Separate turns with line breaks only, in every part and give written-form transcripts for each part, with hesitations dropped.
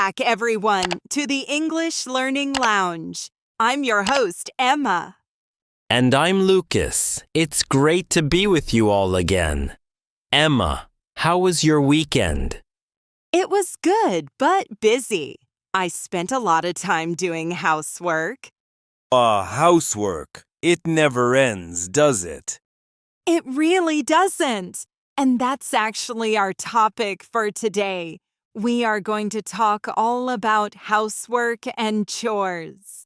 back, everyone, to the English Learning Lounge. I'm your host, Emma.
And I'm Lucas. It's great to be with you all again. Emma, how was your weekend?
It was good, but busy. I spent a lot of time doing housework.
Housework. It never ends, does it?
It really doesn't. And that's actually our topic for today. We are going to talk all about housework and chores.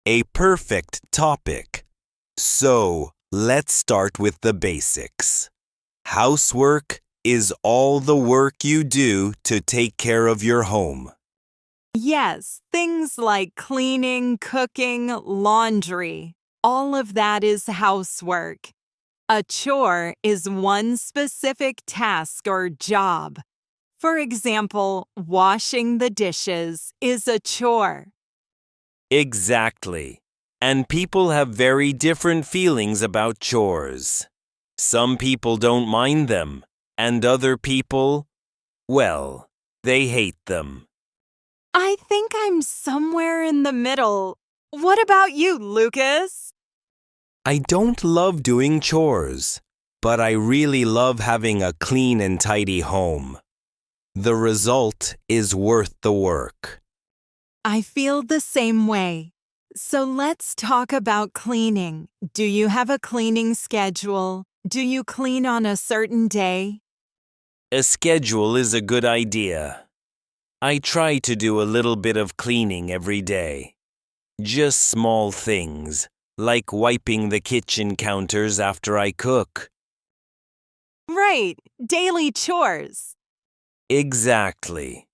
A perfect topic. So, let's start with the basics. Housework is all the work you do to take care of your home.
Yes, things like cleaning, cooking, laundry. All of that is housework. A chore is one specific task or job. For example, washing the dishes is a chore.
Exactly. And people have very different feelings about chores. Some people don't mind them, and other people, well, they hate them.
I think I'm somewhere in the middle. What about you, Lucas?
I don't love doing chores, but I really love having a clean and tidy home. The result is worth the work.
I feel the same way. So let's talk about cleaning. Do you have a cleaning schedule? Do you clean on a certain day?
A schedule is a good idea. I try to do a little bit of cleaning every day. Just small things, like wiping the kitchen counters after I cook.
Right, daily chores.
Exactly.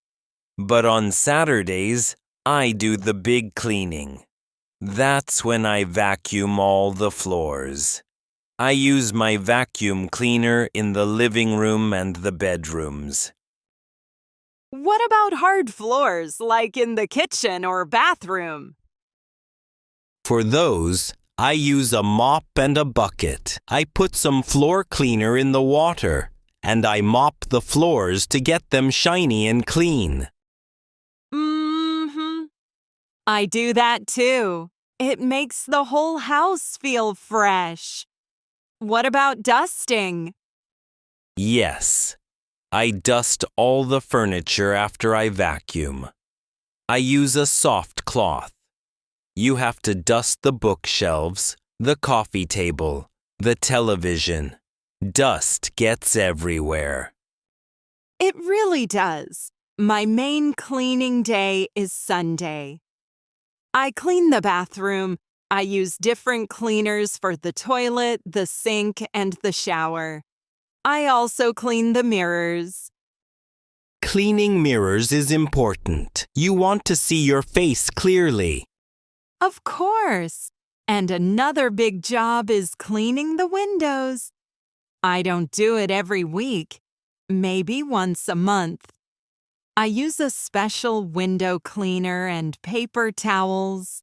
But on Saturdays, I do the big cleaning. That's when I vacuum all the floors. I use my vacuum cleaner in the living room and the bedrooms.
What about hard floors, like in the kitchen or bathroom?
For those, I use a mop and a bucket. I put some floor cleaner in the water, and I mop the floors to get them shiny and clean.
I do that too. It makes the whole house feel fresh. What about dusting?
Yes, I dust all the furniture after I vacuum. I use a soft cloth. You have to dust the bookshelves, the coffee table, the television. Dust gets everywhere.
It really does. My main cleaning day is Sunday. I clean the bathroom. I use different cleaners for the toilet, the sink, and the shower. I also clean the mirrors.
Cleaning mirrors is important. You want to see your face clearly.
Of course. And another big job is cleaning the windows. I don't do it every week, maybe once a month. I use a special window cleaner and paper towels.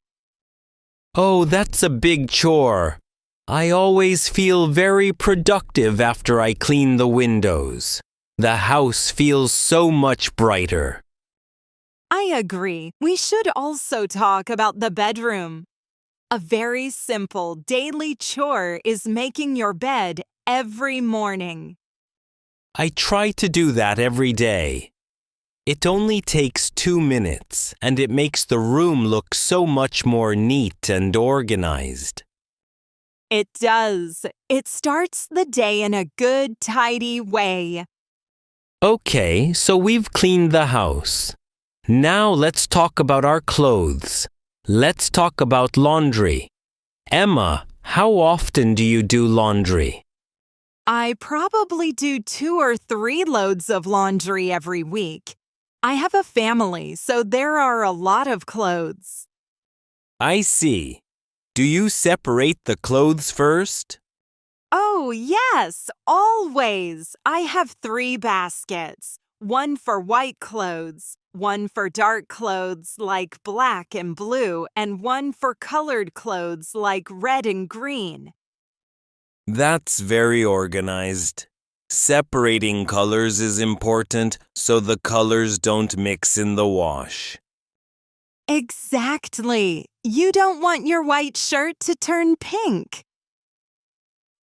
Oh, that's a big chore. I always feel very productive after I clean the windows. The house feels so much brighter.
I agree. We should also talk about the bedroom. A very simple daily chore is making your bed every morning.
I try to do that every day. It only takes 2 minutes, and it makes the room look so much more neat and organized.
It does. It starts the day in a good, tidy way.
Okay, so we've cleaned the house. Now let's talk about our clothes. Let's talk about laundry. Emma, how often do you do laundry?
I probably do 2 or 3 loads of laundry every week. I have a family, so there are a lot of clothes.
I see. Do you separate the clothes first?
Oh, yes, always. I have 3 baskets. One for white clothes, one for dark clothes like black and blue, and one for colored clothes like red and green.
That's very organized. Separating colors is important so the colors don't mix in the wash.
Exactly. You don't want your white shirt to turn pink.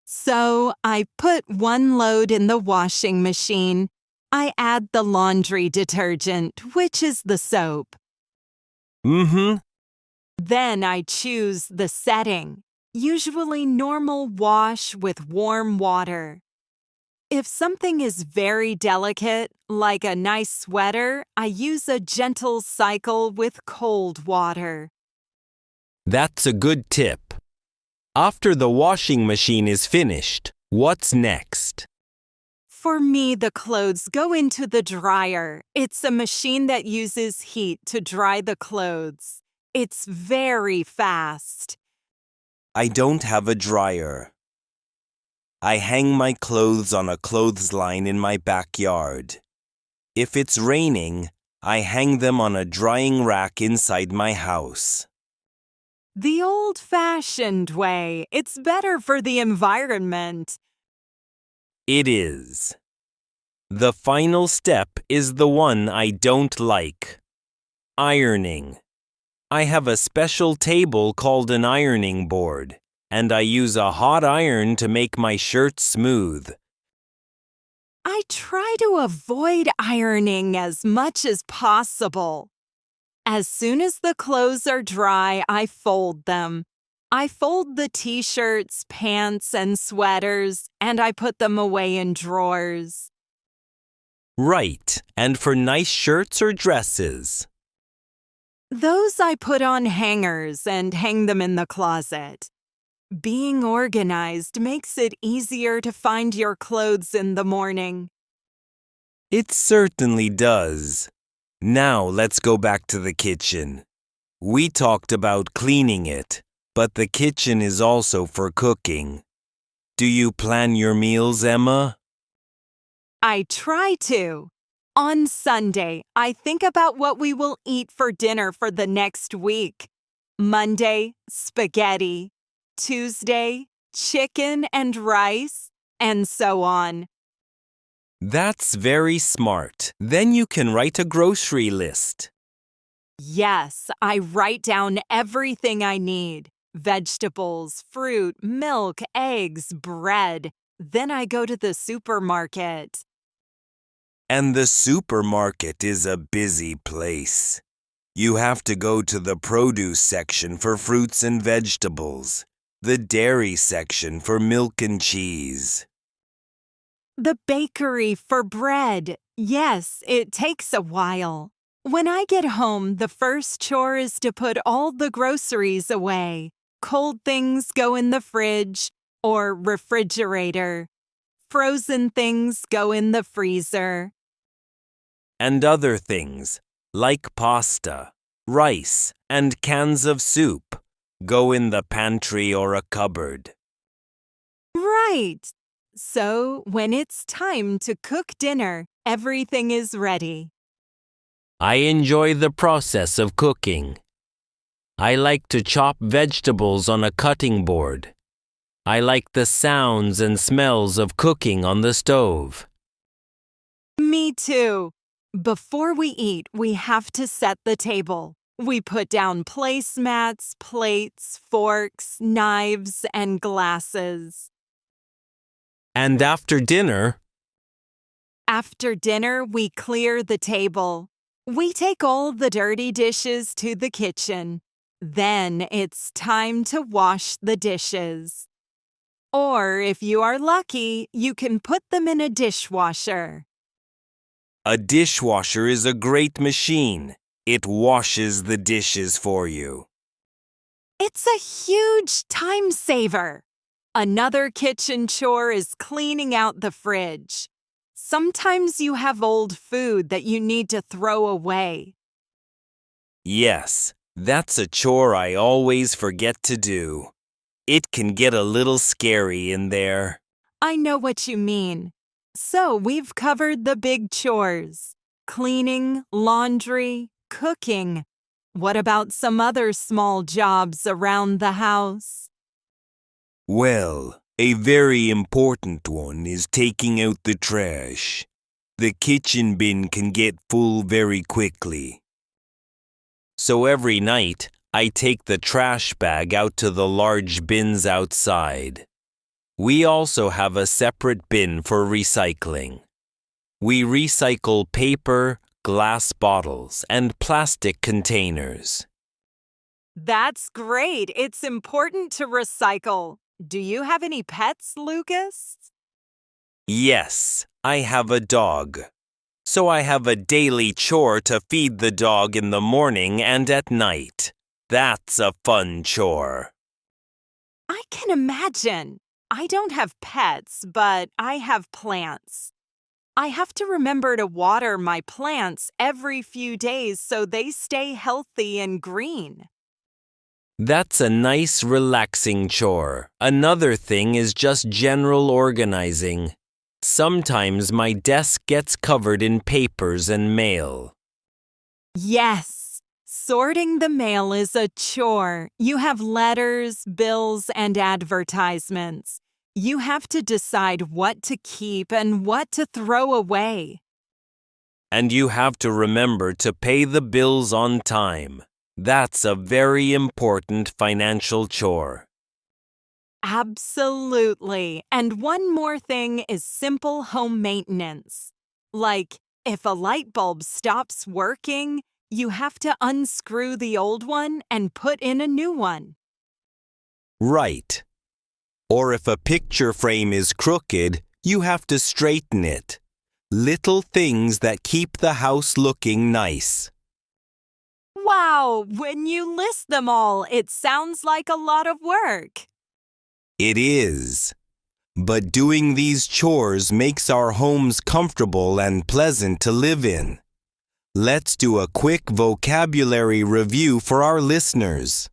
So I put one load in the washing machine. I add the laundry detergent, which is the soap. Then I choose the setting, usually normal wash with warm water. If something is very delicate, like a nice sweater, I use a gentle cycle with cold water.
That's a good tip. After the washing machine is finished, what's next?
For me, the clothes go into the dryer. It's a machine that uses heat to dry the clothes. It's very fast.
I don't have a dryer. I hang my clothes on a clothesline in my backyard. If it's raining, I hang them on a drying rack inside my house.
The old-fashioned way. It's better for the environment.
It is. The final step is the one I don't like. Ironing. I have a special table called an ironing board, and I use a hot iron to make my shirt smooth.
I try to avoid ironing as much as possible. As soon as the clothes are dry, I fold them. I fold the t-shirts, pants, and sweaters, and I put them away in drawers.
Right, and for nice shirts or dresses?
Those I put on hangers and hang them in the closet. Being organized makes it easier to find your clothes in the morning.
It certainly does. Now let's go back to the kitchen. We talked about cleaning it, but the kitchen is also for cooking. Do you plan your meals, Emma?
I try to. On Sunday, I think about what we will eat for dinner for the next week. Monday, spaghetti. Tuesday, chicken and rice, and so on.
That's very smart. Then you can write a grocery list.
Yes, I write down everything I need. Vegetables, fruit, milk, eggs, bread. Then I go to the supermarket.
And the supermarket is a busy place. You have to go to the produce section for fruits and vegetables, the dairy section for milk and cheese.
The bakery for bread. Yes, it takes a while. When I get home, the first chore is to put all the groceries away. Cold things go in the fridge or refrigerator. Frozen things go in the freezer.
And other things, like pasta, rice, and cans of soup, go in the pantry or a cupboard.
Right. So, when it's time to cook dinner, everything is ready.
I enjoy the process of cooking. I like to chop vegetables on a cutting board. I like the sounds and smells of cooking on the stove.
Me too. Before we eat, we have to set the table. We put down placemats, plates, forks, knives, and glasses.
And after dinner,
After dinner, we clear the table. We take all the dirty dishes to the kitchen. Then it's time to wash the dishes. Or if you are lucky, you can put them in a dishwasher.
a dishwasher is a great machine. It washes the dishes for you.
It's a huge time saver. Another kitchen chore is cleaning out the fridge. Sometimes you have old food that you need to throw away.
Yes, that's a chore I always forget to do. It can get a little scary in there.
I know what you mean. So we've covered the big chores: cleaning, laundry, cooking. What about some other small jobs around the house?
Well, A very important one is taking out the trash. The kitchen bin can get full very quickly. So every night, I take the trash bag out to the large bins outside. We also have a separate bin for recycling. We recycle paper, glass bottles, and plastic containers.
That's great. It's important to recycle. Do you have any pets, Lucas?
Yes, I have a dog. So I have a daily chore to feed the dog in the morning and at night. That's a fun chore.
I can imagine. I don't have pets, but I have plants. I have to remember to water my plants every few days so they stay healthy and green.
That's a nice, relaxing chore. Another thing is just general organizing. Sometimes my desk gets covered in papers and mail.
Yes, sorting the mail is a chore. You have letters, bills, and advertisements. You have to decide what to keep and what to throw away.
And you have to remember to pay the bills on time. That's a very important financial chore.
Absolutely. And one more thing is simple home maintenance. Like, if a light bulb stops working, you have to unscrew the old one and put in a new one.
Right. Or if a picture frame is crooked, you have to straighten it. Little things that keep the house looking nice.
Wow, when you list them all, it sounds like a lot of work.
It is. But doing these chores makes our homes comfortable and pleasant to live in. Let's do a quick vocabulary review for our listeners.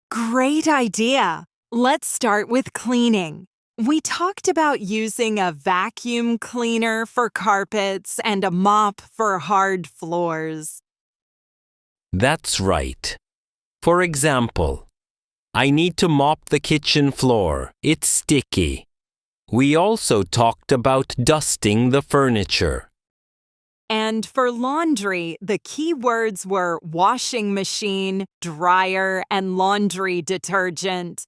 Great idea. Let's start with cleaning. We talked about using a vacuum cleaner for carpets and a mop for hard floors.
That's right. For example, I need to mop the kitchen floor. It's sticky. We also talked about dusting the furniture.
And for laundry, the key words were washing machine, dryer, and laundry detergent.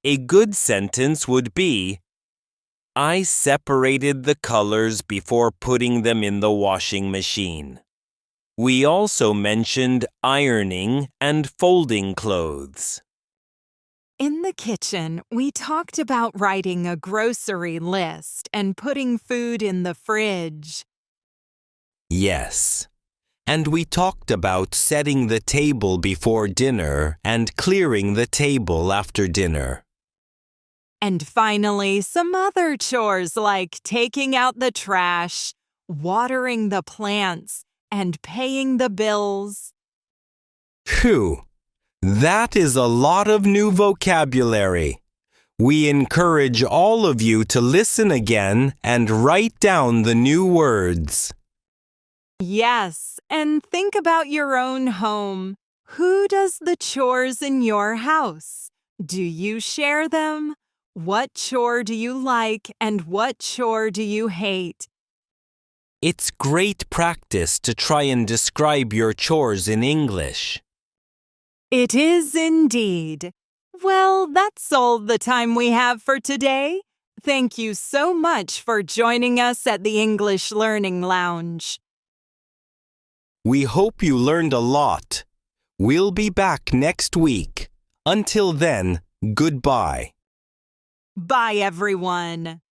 A good sentence would be, I separated the colors before putting them in the washing machine. We also mentioned ironing and folding clothes.
In the kitchen, we talked about writing a grocery list and putting food in the fridge.
Yes. And we talked about setting the table before dinner and clearing the table after dinner.
And finally, some other chores like taking out the trash, watering the plants, and paying the bills.
Phew! That is a lot of new vocabulary. We encourage all of you to listen again and write down the new words.
Yes, and think about your own home. Who does the chores in your house? Do you share them? What chore do you like and what chore do you hate?
It's great practice to try and describe your chores in English.
It is indeed. Well, that's all the time we have for today. Thank you so much for joining us at the English Learning Lounge.
We hope you learned a lot. We'll be back next week. Until then, goodbye.
Bye, everyone.